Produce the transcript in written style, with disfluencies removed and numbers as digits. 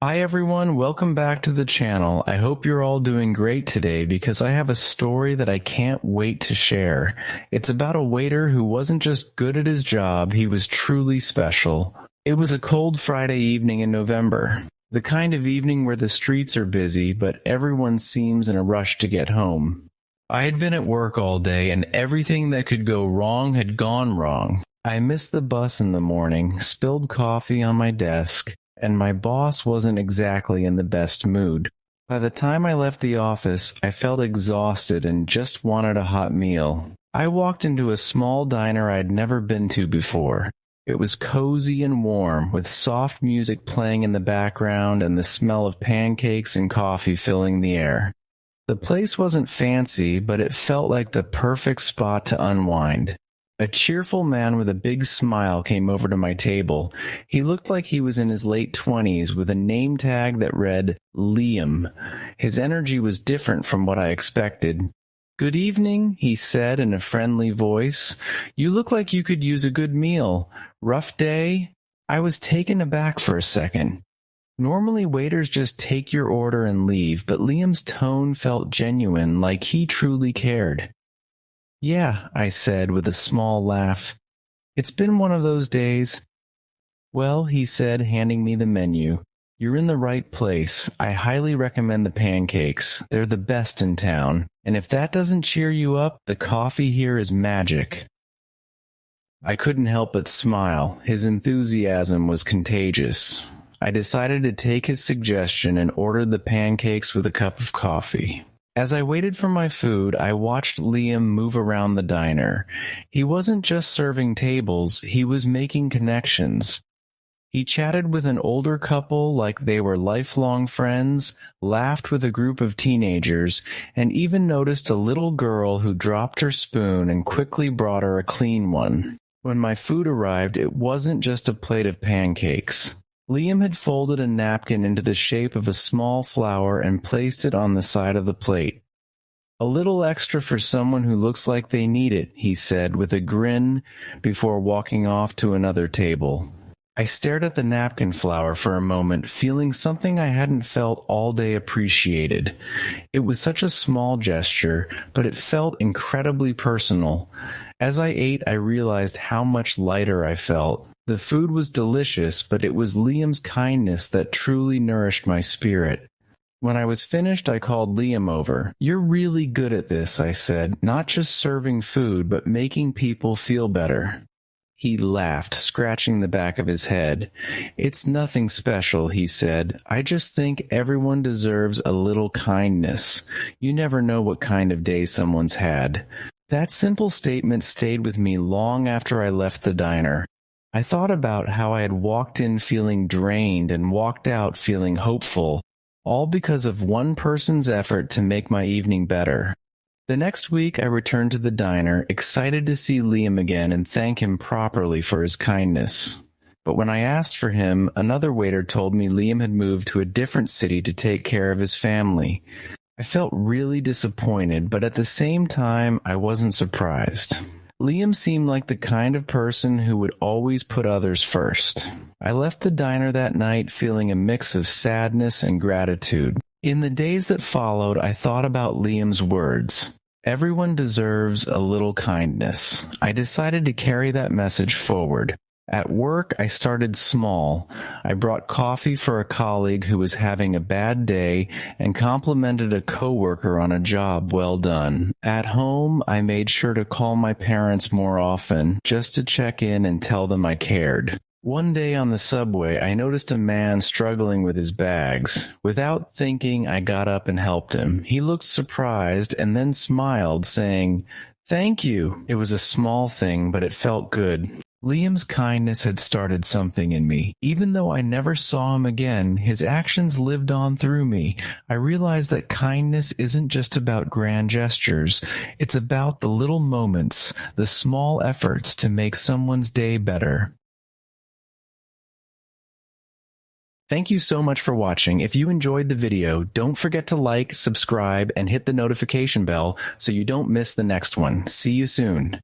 Hi everyone, welcome back to the channel. I hope you're all doing great today because I have a story that I can't wait to share. It's about a waiter who wasn't just good at his job, he was truly special. It was a cold Friday evening in November. The kind of evening where the streets are busy, but everyone seems in a rush to get home. I had been at work all day and everything that could go wrong had gone wrong. I missed the bus in the morning, spilled coffee on my desk, and my boss wasn't exactly in the best mood. By the time I left the office, I felt exhausted and just wanted a hot meal. I walked into a small diner I'd never been to before. It was cozy and warm, with soft music playing in the background and the smell of pancakes and coffee filling the air. The place wasn't fancy, but it felt like the perfect spot to unwind. A cheerful man with a big smile came over to my table. He looked like he was in his late 20s with a name tag that read Liam. His energy was different from what I expected. "Good evening," he said in a friendly voice. "You look like you could use a good meal. Rough day?" I was taken aback for a second. Normally waiters just take your order and leave, but Liam's tone felt genuine, like he truly cared. "Yeah," I said with a small laugh. "It's been one of those days." "Well," he said, handing me the menu, "you're in the right place. I highly recommend the pancakes. They're the best in town. And if that doesn't cheer you up, the coffee here is magic." I couldn't help but smile. His enthusiasm was contagious. I decided to take his suggestion and ordered the pancakes with a cup of coffee. As I waited for my food, I watched Liam move around the diner. He wasn't just serving tables, he was making connections. He chatted with an older couple like they were lifelong friends, laughed with a group of teenagers, and even noticed a little girl who dropped her spoon and quickly brought her a clean one. When my food arrived, it wasn't just a plate of pancakes. Liam had folded a napkin into the shape of a small flower and placed it on the side of the plate. "A little extra for someone who looks like they need it," he said with a grin before walking off to another table. I stared at the napkin flower for a moment, feeling something I hadn't felt all day appreciated. It was such a small gesture, but it felt incredibly personal. As I ate, I realized how much lighter I felt. The food was delicious, but it was Liam's kindness that truly nourished my spirit. When I was finished, I called Liam over. "You're really good at this," I said, "not just serving food, but making people feel better." He laughed, scratching the back of his head. "It's nothing special," he said. "I just think everyone deserves a little kindness. You never know what kind of day someone's had." That simple statement stayed with me long after I left the diner. I thought about how I had walked in feeling drained and walked out feeling hopeful, all because of one person's effort to make my evening better. The next week, I returned to the diner, excited to see Liam again and thank him properly for his kindness. But when I asked for him, another waiter told me Liam had moved to a different city to take care of his family. I felt really disappointed, but at the same time, I wasn't surprised. Liam seemed like the kind of person who would always put others first. I left the diner that night feeling a mix of sadness and gratitude. In the days that followed, I thought about Liam's words. Everyone deserves a little kindness. I decided to carry that message forward. At work, I started small. I brought coffee for a colleague who was having a bad day and complimented a coworker on a job well done. At home, I made sure to call my parents more often, just to check in and tell them I cared. One day on the subway, I noticed a man struggling with his bags. Without thinking, I got up and helped him. He looked surprised and then smiled, saying, "Thank you." It was a small thing, but it felt good. Liam's kindness had started something in me. Even though I never saw him again, his actions lived on through me. I realized that kindness isn't just about grand gestures. It's about the little moments, the small efforts to make someone's day better. Thank you so much for watching. If you enjoyed the video, don't forget to like, subscribe, and hit the notification bell so you don't miss the next one. See you soon.